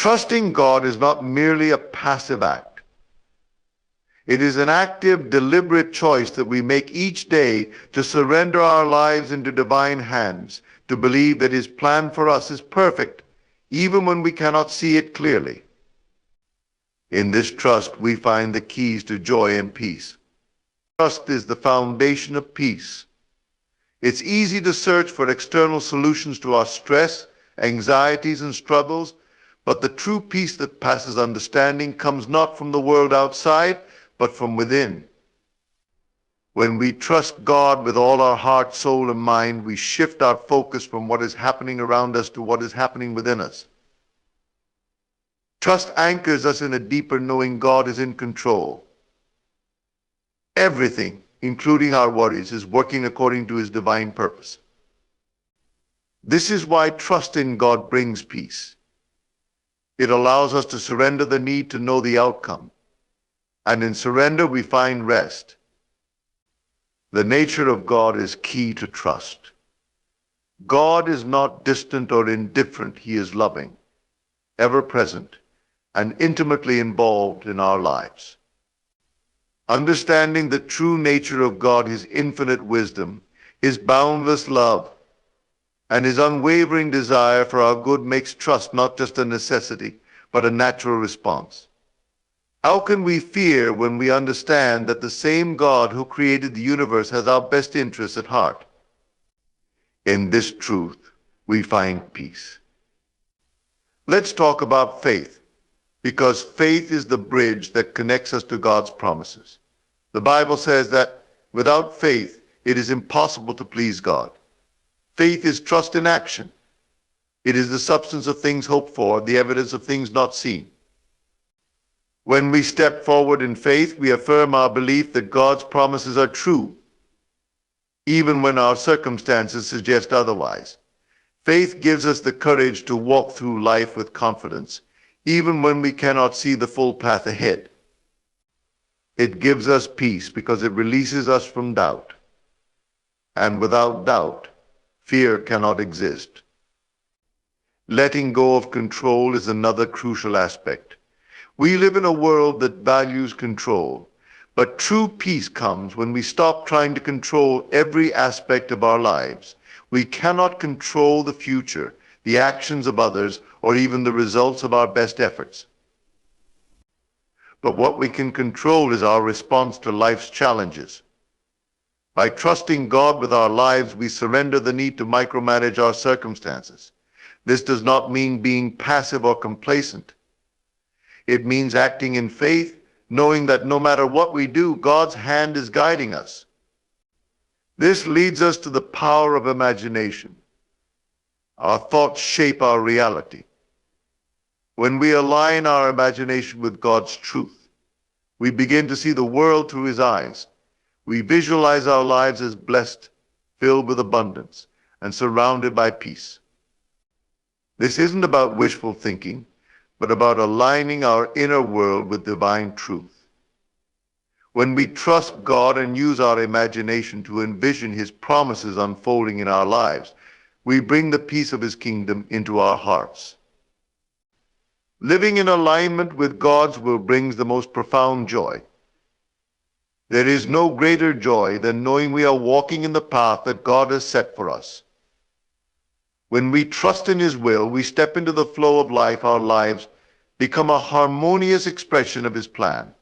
Trusting God is not merely a passive act. It is an active, deliberate choice that we make each day to surrender our lives into divine hands, to believe that His plan for us is perfect, even when we cannot see it clearly. In this trust, we find the keys to joy and peace. Trust is the foundation of peace. It's easy to search for external solutions to our stress, anxieties, and struggles, but the true peace that passes understanding comes not from the world outside, but from within. When we trust God with all our heart, soul, and mind, we shift our focus from what is happening around us to what is happening within us. Trust anchors us in a deeper knowing God is in control. Everything, including our worries, is working according to His divine purpose. This is why trust in God brings peace. It allows us to surrender the need to know the outcome. And in surrender, we find rest. The nature of God is key to trust. God is not distant or indifferent. He is loving, ever present, and intimately involved in our lives. Understanding the true nature of God, His infinite wisdom, His boundless love, and His unwavering desire for our good makes trust not just a necessity, but a natural response. How can we fear when we understand that the same God who created the universe has our best interests at heart? In this truth, we find peace. Let's talk about faith, because faith is the bridge that connects us to God's promises. The Bible says that without faith, it is impossible to please God. Faith is trust in action. It is the substance of things hoped for, the evidence of things not seen. When we step forward in faith, we affirm our belief that God's promises are true, even when our circumstances suggest otherwise. Faith gives us the courage to walk through life with confidence, even when we cannot see the full path ahead. It gives us peace because it releases us from doubt. And without doubt, fear cannot exist. Letting go of control is another crucial aspect. We live in a world that values control, but true peace comes when we stop trying to control every aspect of our lives. We cannot control the future, the actions of others, or even the results of our best efforts. But what we can control is our response to life's challenges. By trusting God with our lives, we surrender the need to micromanage our circumstances. This does not mean being passive or complacent. It means acting in faith, knowing that no matter what we do, God's hand is guiding us. This leads us to the power of imagination. Our thoughts shape our reality. When we align our imagination with God's truth, we begin to see the world through His eyes. We visualize our lives as blessed, filled with abundance, and surrounded by peace. This isn't about wishful thinking, but about aligning our inner world with divine truth. When we trust God and use our imagination to envision His promises unfolding in our lives, we bring the peace of His kingdom into our hearts. Living in alignment with God's will brings the most profound joy. There is no greater joy than knowing we are walking in the path that God has set for us. When we trust in His will, we step into the flow of life. Our lives become a harmonious expression of His plan.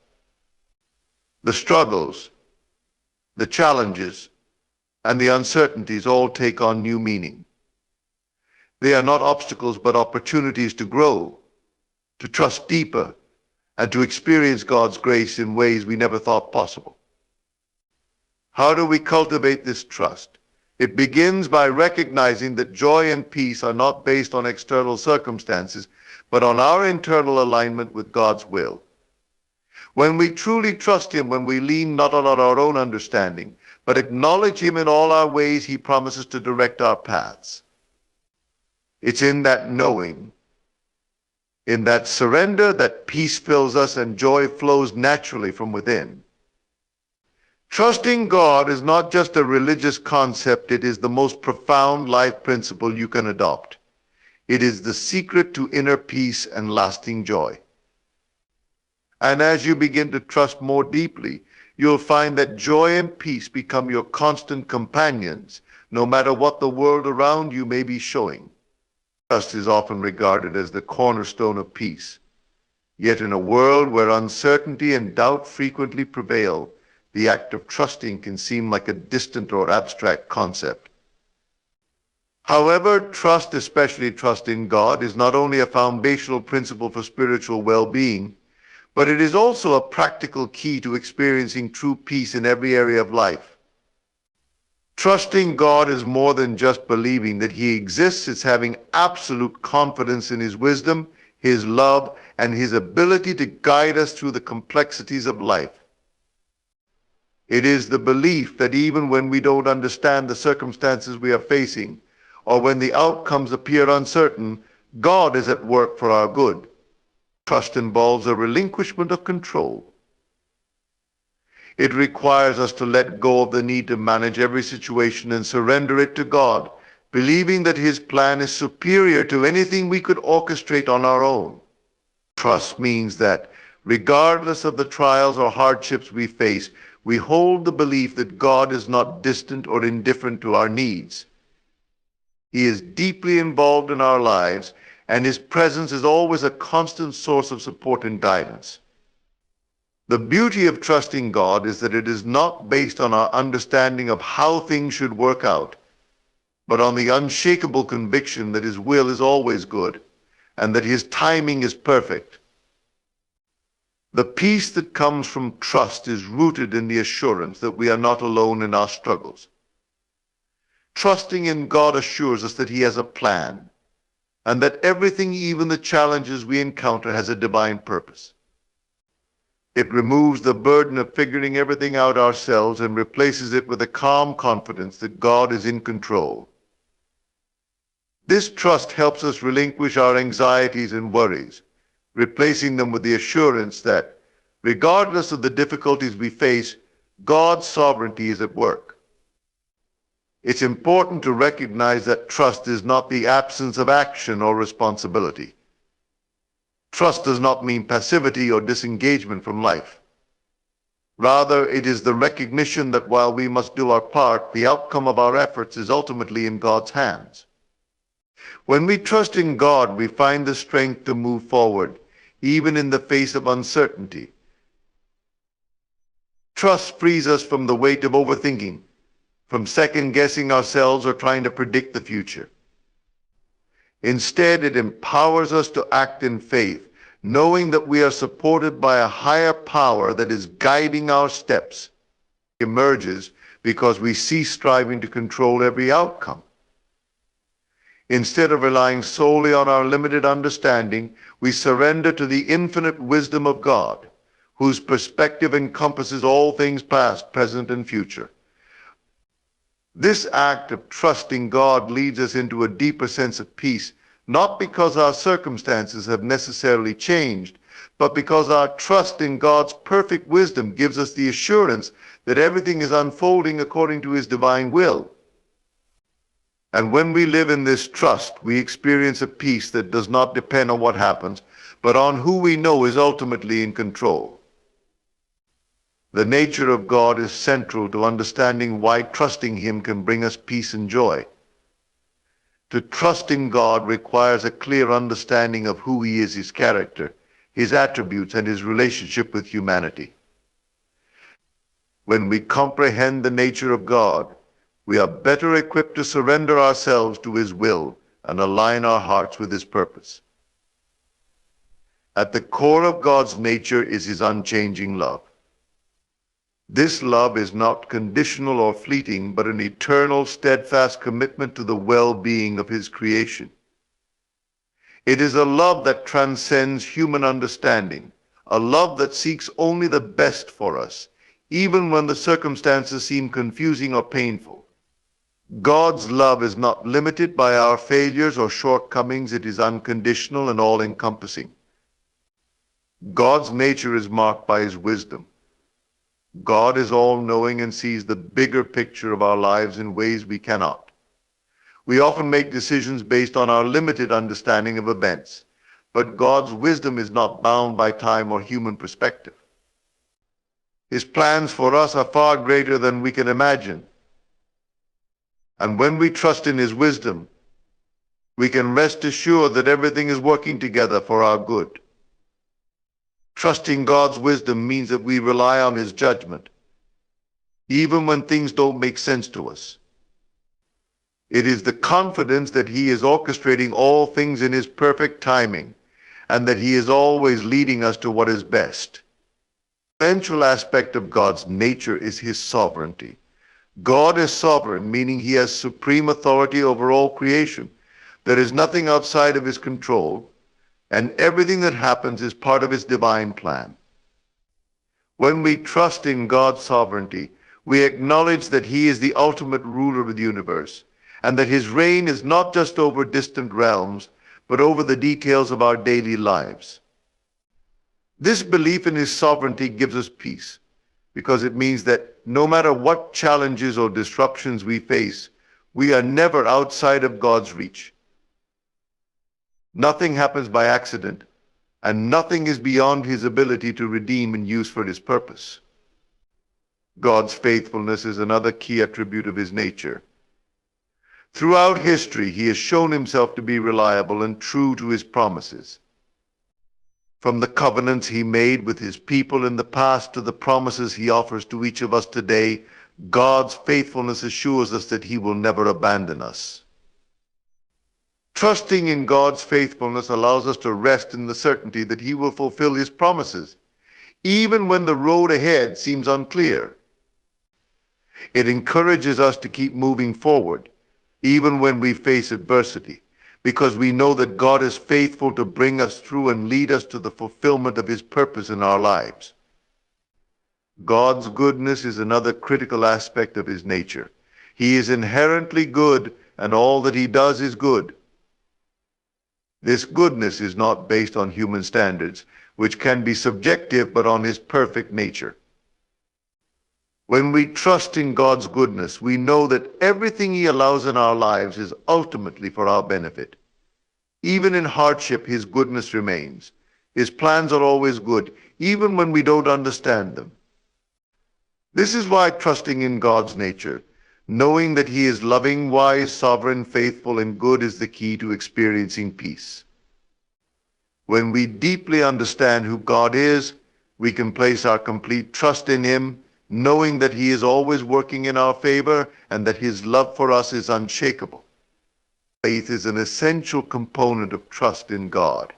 The struggles, the challenges, and the uncertainties all take on new meaning. They are not obstacles, but opportunities to grow, to trust deeper, and to experience God's grace in ways we never thought possible. How do we cultivate this trust? It begins by recognizing that joy and peace are not based on external circumstances, but on our internal alignment with God's will. When we truly trust Him, when we lean not on our own understanding, but acknowledge Him in all our ways, He promises to direct our paths. It's in that knowing, in that surrender, that peace fills us and joy flows naturally from within. Trusting God is not just a religious concept, it is the most profound life principle you can adopt. It is the secret to inner peace and lasting joy. And as you begin to trust more deeply, you'll find that joy and peace become your constant companions, no matter what the world around you may be showing. Trust is often regarded as the cornerstone of peace. Yet in a world where uncertainty and doubt frequently prevail, the act of trusting can seem like a distant or abstract concept. However, trust, especially trust in God, is not only a foundational principle for spiritual well-being, but it is also a practical key to experiencing true peace in every area of life. Trusting God is more than just believing that He exists. It's having absolute confidence in His wisdom, His love, and His ability to guide us through the complexities of life. It is the belief that even when we don't understand the circumstances we are facing, or when the outcomes appear uncertain, God is at work for our good. Trust involves a relinquishment of control. It requires us to let go of the need to manage every situation and surrender it to God, believing that His plan is superior to anything we could orchestrate on our own. Trust means that, regardless of the trials or hardships we face, we hold the belief that God is not distant or indifferent to our needs. He is deeply involved in our lives, and His presence is always a constant source of support and guidance. The beauty of trusting God is that it is not based on our understanding of how things should work out, but on the unshakable conviction that His will is always good and that His timing is perfect. The peace that comes from trust is rooted in the assurance that we are not alone in our struggles. Trusting in God assures us that He has a plan and that everything, even the challenges we encounter, has a divine purpose. It removes the burden of figuring everything out ourselves and replaces it with a calm confidence that God is in control. This trust helps us relinquish our anxieties and worries, replacing them with the assurance that, regardless of the difficulties we face, God's sovereignty is at work. It's important to recognize that trust is not the absence of action or responsibility. Trust does not mean passivity or disengagement from life. Rather, it is the recognition that while we must do our part, the outcome of our efforts is ultimately in God's hands. When we trust in God, we find the strength to move forward, even in the face of uncertainty. Trust frees us from the weight of overthinking, from second-guessing ourselves or trying to predict the future. Instead, it empowers us to act in faith, knowing that we are supported by a higher power that is guiding our steps. It emerges because we cease striving to control every outcome. Instead of relying solely on our limited understanding, we surrender to the infinite wisdom of God, whose perspective encompasses all things past, present, and future. This act of trusting God leads us into a deeper sense of peace, not because our circumstances have necessarily changed, but because our trust in God's perfect wisdom gives us the assurance that everything is unfolding according to His divine will. And when we live in this trust, we experience a peace that does not depend on what happens, but on who we know is ultimately in control. The nature of God is central to understanding why trusting Him can bring us peace and joy. To trust in God requires a clear understanding of who He is, His character, His attributes, and His relationship with humanity. When we comprehend the nature of God, we are better equipped to surrender ourselves to His will and align our hearts with His purpose. At the core of God's nature is His unchanging love. This love is not conditional or fleeting, but an eternal, steadfast commitment to the well-being of His creation. It is a love that transcends human understanding, a love that seeks only the best for us, even when the circumstances seem confusing or painful. God's love is not limited by our failures or shortcomings. It is unconditional and all-encompassing. God's nature is marked by His wisdom. God is all-knowing and sees the bigger picture of our lives in ways we cannot. We often make decisions based on our limited understanding of events, but God's wisdom is not bound by time or human perspective. His plans for us are far greater than we can imagine. And when we trust in His wisdom, we can rest assured that everything is working together for our good. Trusting God's wisdom means that we rely on His judgment, even when things don't make sense to us. It is the confidence that He is orchestrating all things in His perfect timing, and that He is always leading us to what is best. The essential aspect of God's nature is His sovereignty. God is sovereign, meaning He has supreme authority over all creation. There is nothing outside of His control, and everything that happens is part of His divine plan. When we trust in God's sovereignty, we acknowledge that He is the ultimate ruler of the universe, and that His reign is not just over distant realms, but over the details of our daily lives. This belief in His sovereignty gives us peace, because it means that no matter what challenges or disruptions we face, we are never outside of God's reach. Nothing happens by accident, and nothing is beyond His ability to redeem and use for His purpose. God's faithfulness is another key attribute of His nature. Throughout history, He has shown Himself to be reliable and true to His promises. From the covenants He made with His people in the past to the promises He offers to each of us today, God's faithfulness assures us that He will never abandon us. Trusting in God's faithfulness allows us to rest in the certainty that He will fulfill His promises, even when the road ahead seems unclear. It encourages us to keep moving forward, even when we face adversity, because we know that God is faithful to bring us through and lead us to the fulfillment of His purpose in our lives. God's goodness is another critical aspect of His nature. He is inherently good, and all that He does is good. This goodness is not based on human standards, which can be subjective, but on His perfect nature. When we trust in God's goodness, we know that everything He allows in our lives is ultimately for our benefit. Even in hardship, His goodness remains. His plans are always good, even when we don't understand them. This is why trusting in God's nature, knowing that He is loving, wise, sovereign, faithful, and good, is the key to experiencing peace. When we deeply understand who God is, we can place our complete trust in Him, knowing that He is always working in our favor and that His love for us is unshakable. Faith is an essential component of trust in God.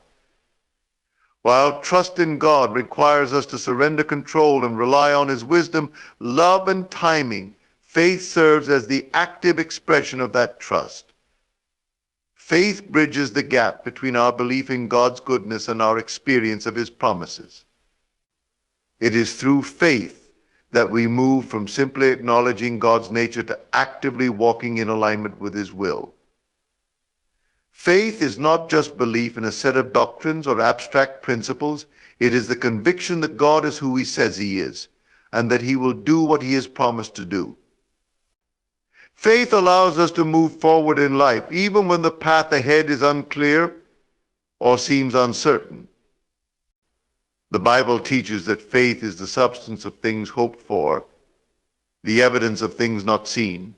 While trust in God requires us to surrender control and rely on His wisdom, love, and timing, faith serves as the active expression of that trust. Faith bridges the gap between our belief in God's goodness and our experience of His promises. It is through faith that we move from simply acknowledging God's nature to actively walking in alignment with His will. Faith is not just belief in a set of doctrines or abstract principles. It is the conviction that God is who He says He is, and that He will do what He has promised to do. Faith allows us to move forward in life, even when the path ahead is unclear or seems uncertain. The Bible teaches that faith is the substance of things hoped for, the evidence of things not seen.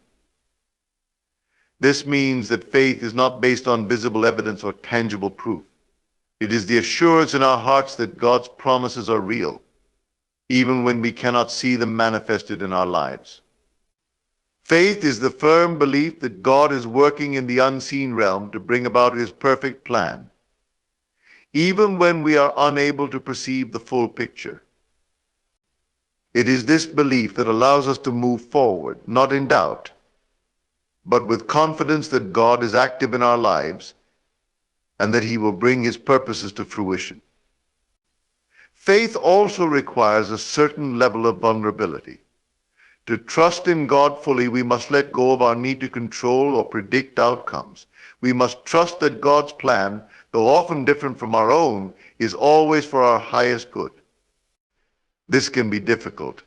This means that faith is not based on visible evidence or tangible proof. It is the assurance in our hearts that God's promises are real, even when we cannot see them manifested in our lives. Faith is the firm belief that God is working in the unseen realm to bring about His perfect plan, even when we are unable to perceive the full picture. It is this belief that allows us to move forward, not in doubt, but with confidence that God is active in our lives and that He will bring His purposes to fruition. Faith also requires a certain level of vulnerability. To trust in God fully, we must let go of our need to control or predict outcomes. We must trust that God's plan, though often different from our own, is always for our highest good. This can be difficult,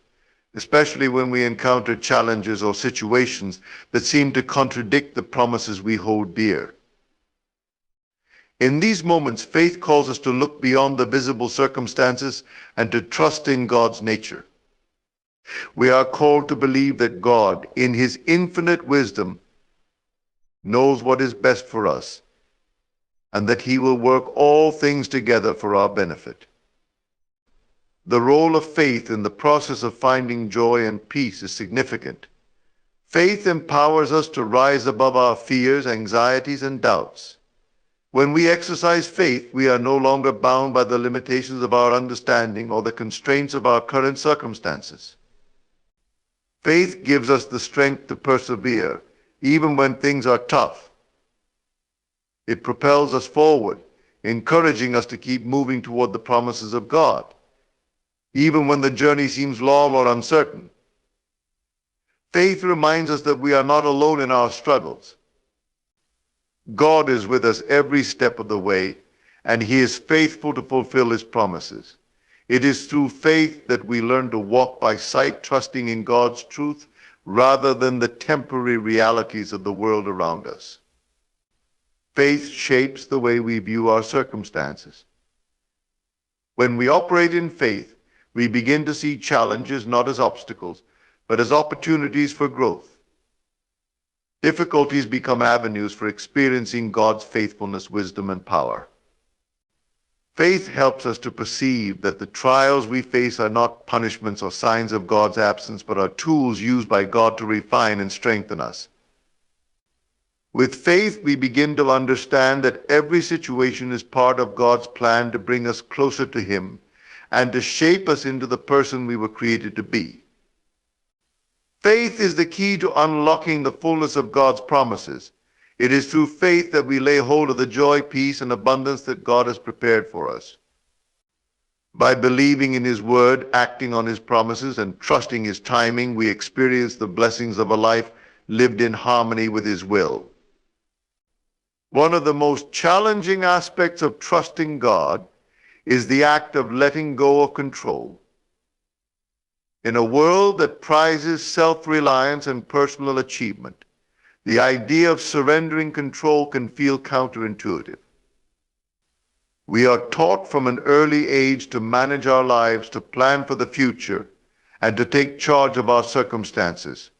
especially when we encounter challenges or situations that seem to contradict the promises we hold dear. In these moments, faith calls us to look beyond the visible circumstances and to trust in God's nature. We are called to believe that God, in His infinite wisdom, knows what is best for us, and that He will work all things together for our benefit. The role of faith in the process of finding joy and peace is significant. Faith empowers us to rise above our fears, anxieties, and doubts. When we exercise faith, we are no longer bound by the limitations of our understanding or the constraints of our current circumstances. Faith gives us the strength to persevere, even when things are tough. It propels us forward, encouraging us to keep moving toward the promises of God, even when the journey seems long or uncertain. Faith reminds us that we are not alone in our struggles. God is with us every step of the way, and He is faithful to fulfill His promises. It is through faith that we learn to walk by sight, trusting in God's truth rather than the temporary realities of the world around us. Faith shapes the way we view our circumstances. When we operate in faith, we begin to see challenges not as obstacles, but as opportunities for growth. Difficulties become avenues for experiencing God's faithfulness, wisdom, and power. Faith helps us to perceive that the trials we face are not punishments or signs of God's absence, but are tools used by God to refine and strengthen us. With faith, we begin to understand that every situation is part of God's plan to bring us closer to Him and to shape us into the person we were created to be. Faith is the key to unlocking the fullness of God's promises. It is through faith that we lay hold of the joy, peace, and abundance that God has prepared for us. By believing in His word, acting on His promises, and trusting His timing, we experience the blessings of a life lived in harmony with His will. One of the most challenging aspects of trusting God is the act of letting go of control. In a world that prizes self-reliance and personal achievement, the idea of surrendering control can feel counterintuitive. We are taught from an early age to manage our lives, to plan for the future, and to take charge of our circumstances.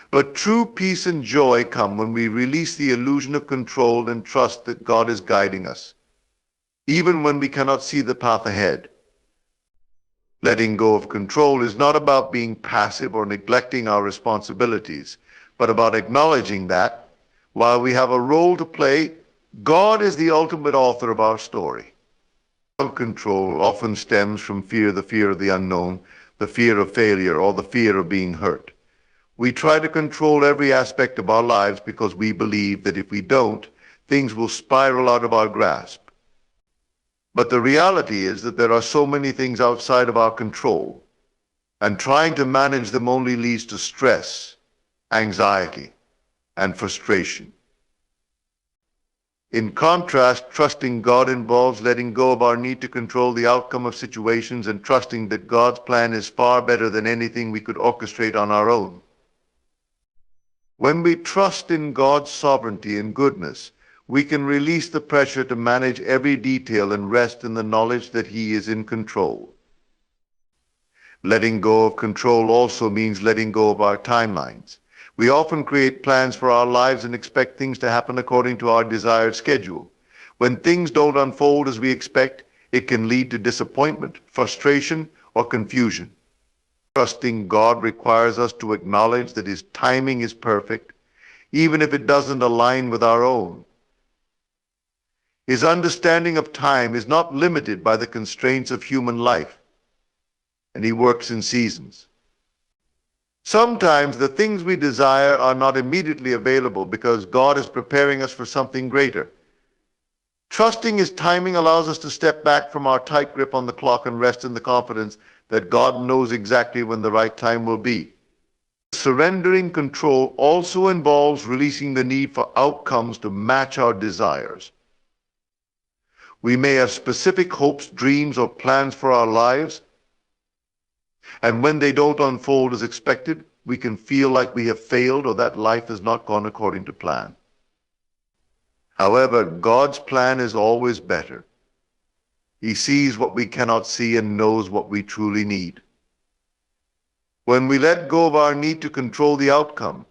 But true peace and joy come when we release the illusion of control and trust that God is guiding us, even when we cannot see the path ahead. Letting go of control is not about being passive or neglecting our responsibilities, but about acknowledging that, while we have a role to play, God is the ultimate author of our story. Control often stems from the fear of the unknown, the fear of failure, or the fear of being hurt. We try to control every aspect of our lives because we believe that if we don't, things will spiral out of our grasp. But the reality is that there are so many things outside of our control, and trying to manage them only leads to stress, anxiety, and frustration. In contrast, trusting God involves letting go of our need to control the outcome of situations and trusting that God's plan is far better than anything we could orchestrate on our own. When we trust in God's sovereignty and goodness, we can release the pressure to manage every detail and rest in the knowledge that He is in control. Letting go of control also means letting go of our timelines. We often create plans for our lives and expect things to happen according to our desired schedule. When things don't unfold as we expect, it can lead to disappointment, frustration, or confusion. Trusting God requires us to acknowledge that His timing is perfect, even if it doesn't align with our own. His understanding of time is not limited by the constraints of human life, and He works in seasons. Sometimes the things we desire are not immediately available because God is preparing us for something greater. Trusting His timing allows us to step back from our tight grip on the clock and rest in the confidence that God knows exactly when the right time will be. Surrendering control also involves releasing the need for outcomes to match our desires. We may have specific hopes, dreams, or plans for our lives, And when they don't unfold as expected, we can feel like we have failed or that life has not gone according to plan. However, God's plan is always better. He sees what we cannot see and knows what we truly need. When we let go of our need to control the outcome,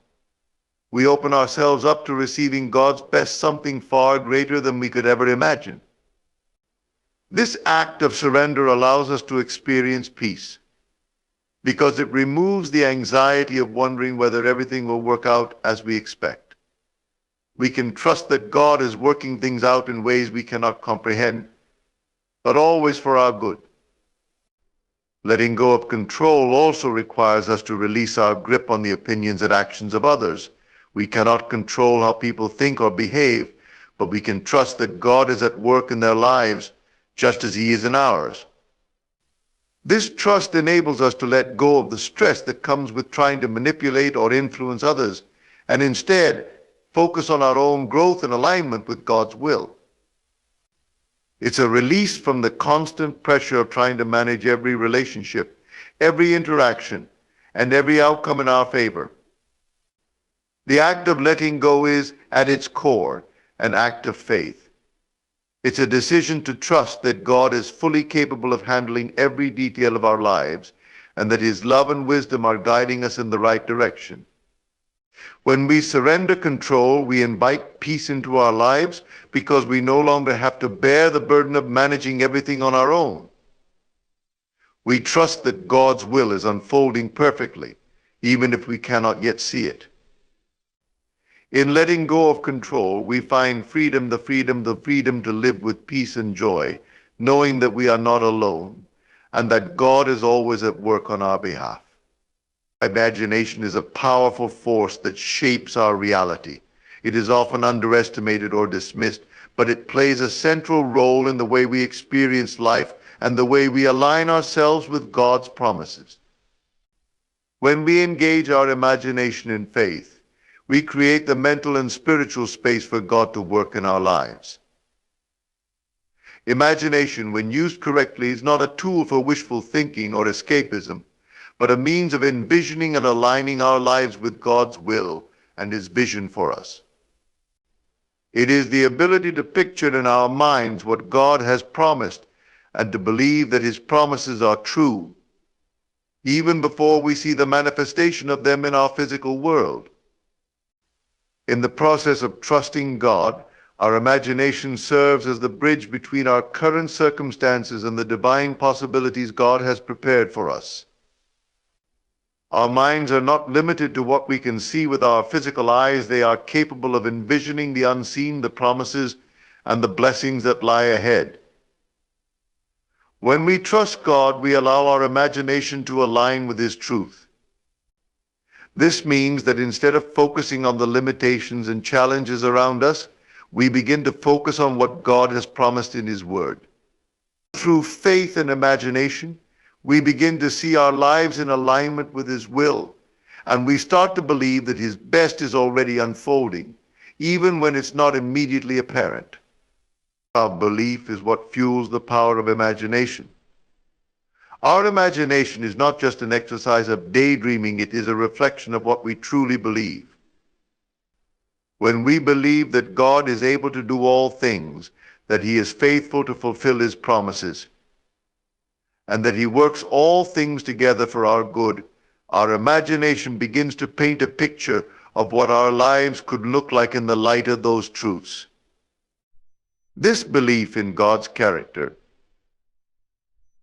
we open ourselves up to receiving God's best, something far greater than we could ever imagine. This act of surrender allows us to experience peace because it removes the anxiety of wondering whether everything will work out as we expect. We can trust that God is working things out in ways we cannot comprehend, but always for our good. Letting go of control also requires us to release our grip on the opinions and actions of others. We cannot control how people think or behave, but we can trust that God is at work in their lives just as He is in ours. This trust enables us to let go of the stress that comes with trying to manipulate or influence others, and instead focus on our own growth and alignment with God's will. It's a release from the constant pressure of trying to manage every relationship, every interaction, and every outcome in our favor. The act of letting go is, at its core, an act of faith. It's a decision to trust that God is fully capable of handling every detail of our lives, and that His love and wisdom are guiding us in the right direction. When we surrender control, we invite peace into our lives because we no longer have to bear the burden of managing everything on our own. We trust that God's will is unfolding perfectly, even if we cannot yet see it. In letting go of control, we find freedom to live with peace and joy, knowing that we are not alone and that God is always at work on our behalf. Imagination is a powerful force that shapes our reality. It is often underestimated or dismissed, but it plays a central role in the way we experience life and the way we align ourselves with God's promises. When we engage our imagination in faith, we create the mental and spiritual space for God to work in our lives. Imagination, when used correctly, is not a tool for wishful thinking or escapism, but a means of envisioning and aligning our lives with God's will and His vision for us. It is the ability to picture in our minds what God has promised and to believe that His promises are true, even before we see the manifestation of them in our physical world. In the process of trusting God, our imagination serves as the bridge between our current circumstances and the divine possibilities God has prepared for us. Our minds are not limited to what we can see with our physical eyes. They are capable of envisioning the unseen, the promises, and the blessings that lie ahead. When we trust God, we allow our imagination to align with His truth. This means that instead of focusing on the limitations and challenges around us, we begin to focus on what God has promised in His Word. Through faith and imagination, we begin to see our lives in alignment with His will, and we start to believe that His best is already unfolding, even when it's not immediately apparent. Our belief is what fuels the power of imagination. Our imagination is not just an exercise of daydreaming, it is a reflection of what we truly believe. When we believe that God is able to do all things, that He is faithful to fulfill His promises, and that He works all things together for our good, our imagination begins to paint a picture of what our lives could look like in the light of those truths. This belief in God's character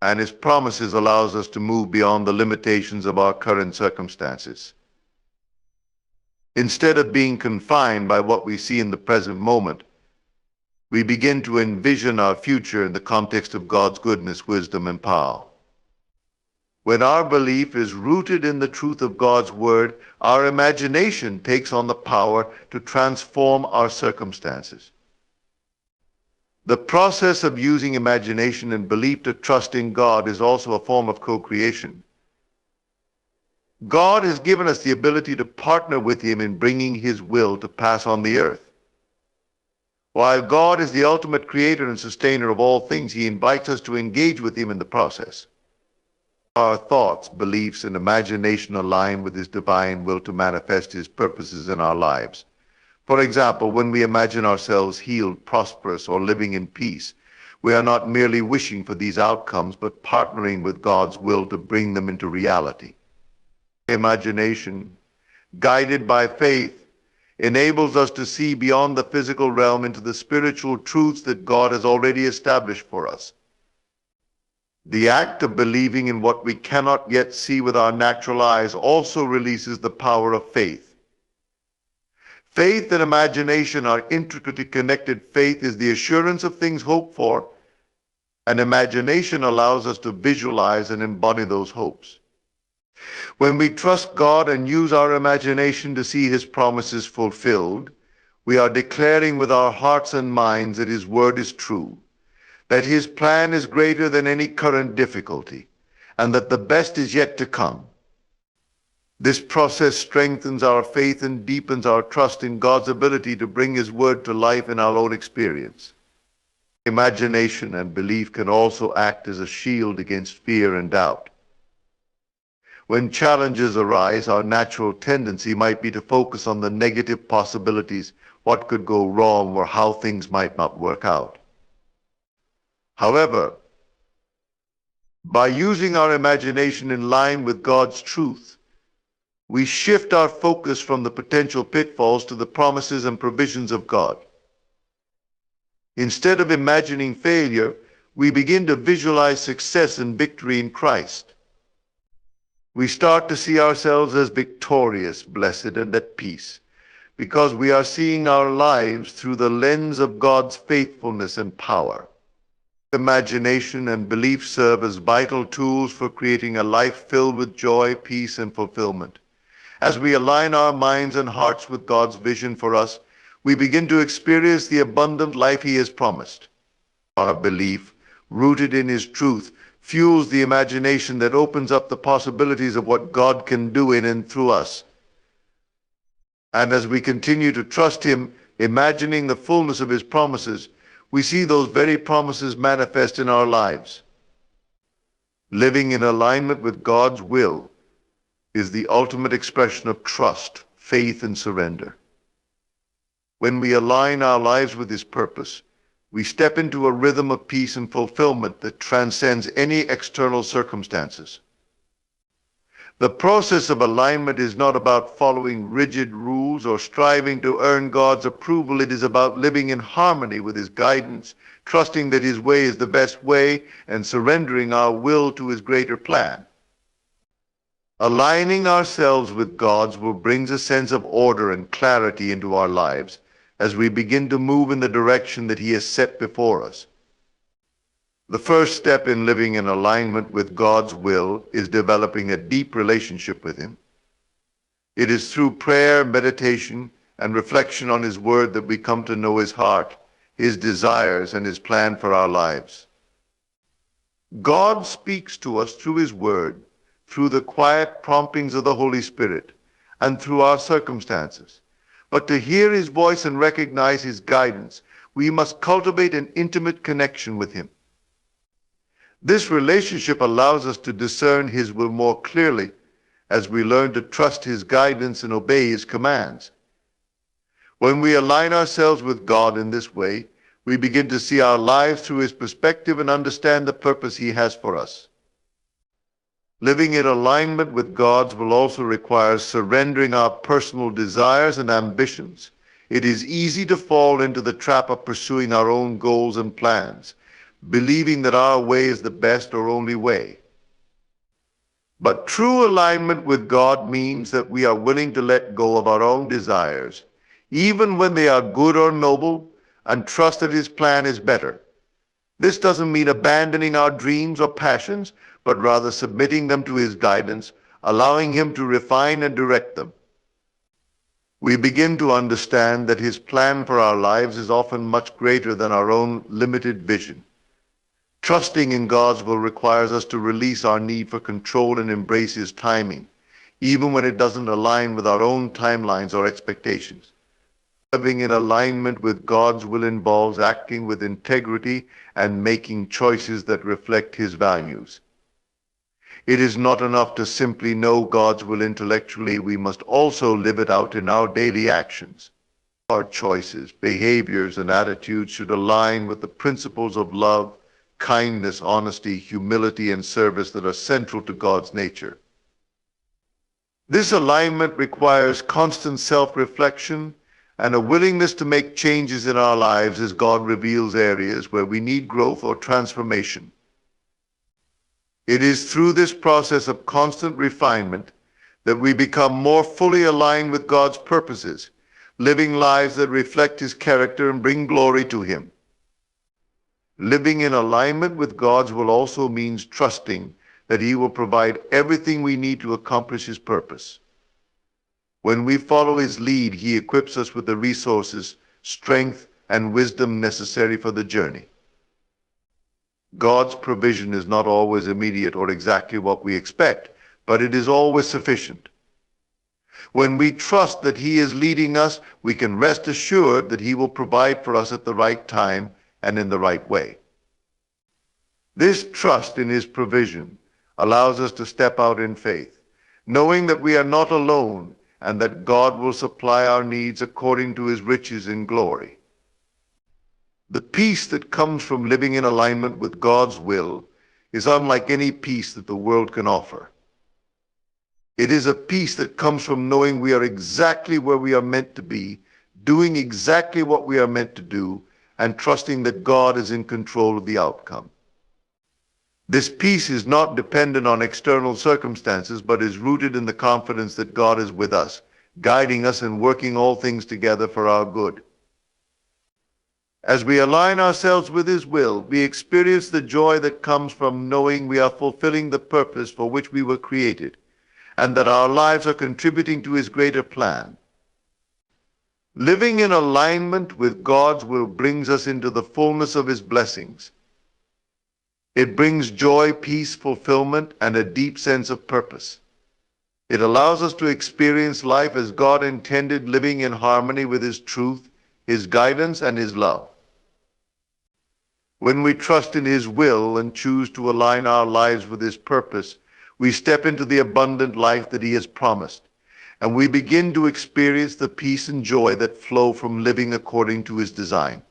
and His promises allows us to move beyond the limitations of our current circumstances. Instead of being confined by what we see in the present moment, we begin to envision our future in the context of God's goodness, wisdom, and power. When our belief is rooted in the truth of God's Word, our imagination takes on the power to transform our circumstances. The process of using imagination and belief to trust in God is also a form of co-creation. God has given us the ability to partner with Him in bringing His will to pass on the earth. While God is the ultimate creator and sustainer of all things, He invites us to engage with Him in the process. Our thoughts, beliefs, and imagination align with His divine will to manifest His purposes in our lives. For example, when we imagine ourselves healed, prosperous, or living in peace, we are not merely wishing for these outcomes, but partnering with God's will to bring them into reality. Imagination, guided by faith, enables us to see beyond the physical realm into the spiritual truths that God has already established for us. The act of believing in what we cannot yet see with our natural eyes also releases the power of faith. Faith and imagination are intricately connected. Faith is the assurance of things hoped for, and imagination allows us to visualize and embody those hopes. When we trust God and use our imagination to see His promises fulfilled, we are declaring with our hearts and minds that His word is true, that His plan is greater than any current difficulty, and that the best is yet to come. This process strengthens our faith and deepens our trust in God's ability to bring His word to life in our own experience. Imagination and belief can also act as a shield against fear and doubt. When challenges arise, our natural tendency might be to focus on the negative possibilities, what could go wrong, or how things might not work out. However, by using our imagination in line with God's truth, we shift our focus from the potential pitfalls to the promises and provisions of God. Instead of imagining failure, we begin to visualize success and victory in Christ. We start to see ourselves as victorious, blessed, and at peace, because we are seeing our lives through the lens of God's faithfulness and power. Imagination and belief serve as vital tools for creating a life filled with joy, peace, and fulfillment. As we align our minds and hearts with God's vision for us, we begin to experience the abundant life He has promised. Our belief, rooted in His truth, fuels the imagination that opens up the possibilities of what God can do in and through us. And as we continue to trust Him, imagining the fullness of His promises, we see those very promises manifest in our lives. Living in alignment with God's will is the ultimate expression of trust, faith, and surrender. When we align our lives with His purpose, we step into a rhythm of peace and fulfillment that transcends any external circumstances. The process of alignment is not about following rigid rules or striving to earn God's approval. It is about living in harmony with His guidance, trusting that His way is the best way, and surrendering our will to His greater plan. Aligning ourselves with God's will brings a sense of order and clarity into our lives as we begin to move in the direction that He has set before us. The first step in living in alignment with God's will is developing a deep relationship with Him. It is through prayer, meditation, and reflection on His word that we come to know His heart, His desires, and His plan for our lives. God speaks to us through His word, through the quiet promptings of the Holy Spirit, and through our circumstances. But to hear His voice and recognize His guidance, we must cultivate an intimate connection with Him. This relationship allows us to discern His will more clearly as we learn to trust His guidance and obey His commands. When we align ourselves with God in this way, we begin to see our lives through His perspective and understand the purpose He has for us. Living in alignment with God's will also requires surrendering our personal desires and ambitions. It is easy to fall into the trap of pursuing our own goals and plans, believing that our way is the best or only way. But true alignment with God means that we are willing to let go of our own desires, even when they are good or noble, and trust that His plan is better. This doesn't mean abandoning our dreams or passions, but rather submitting them to His guidance, allowing Him to refine and direct them. We begin to understand that His plan for our lives is often much greater than our own limited vision. Trusting in God's will requires us to release our need for control and embrace His timing, even when it doesn't align with our own timelines or expectations. Living in alignment with God's will involves acting with integrity and making choices that reflect His values. It is not enough to simply know God's will intellectually. We must also live it out in our daily actions. Our choices, behaviors, and attitudes should align with the principles of love, kindness, honesty, humility, and service that are central to God's nature. This alignment requires constant self-reflection and a willingness to make changes in our lives as God reveals areas where we need growth or transformation. It is through this process of constant refinement that we become more fully aligned with God's purposes, living lives that reflect His character and bring glory to Him. Living in alignment with God's will also means trusting that He will provide everything we need to accomplish His purpose. When we follow His lead, He equips us with the resources, strength, and wisdom necessary for the journey. God's provision is not always immediate or exactly what we expect, but it is always sufficient. When we trust that He is leading us, we can rest assured that He will provide for us at the right time and in the right way. This trust in His provision allows us to step out in faith, knowing that we are not alone and that God will supply our needs according to His riches in glory. The peace that comes from living in alignment with God's will is unlike any peace that the world can offer. It is a peace that comes from knowing we are exactly where we are meant to be, doing exactly what we are meant to do, and trusting that God is in control of the outcome. This peace is not dependent on external circumstances, but is rooted in the confidence that God is with us, guiding us and working all things together for our good. As we align ourselves with His will, we experience the joy that comes from knowing we are fulfilling the purpose for which we were created, and that our lives are contributing to His greater plan. Living in alignment with God's will brings us into the fullness of His blessings. It brings joy, peace, fulfillment, and a deep sense of purpose. It allows us to experience life as God intended, living in harmony with His truth, His guidance, and His love. When we trust in His will and choose to align our lives with His purpose, we step into the abundant life that He has promised, and we begin to experience the peace and joy that flow from living according to His design.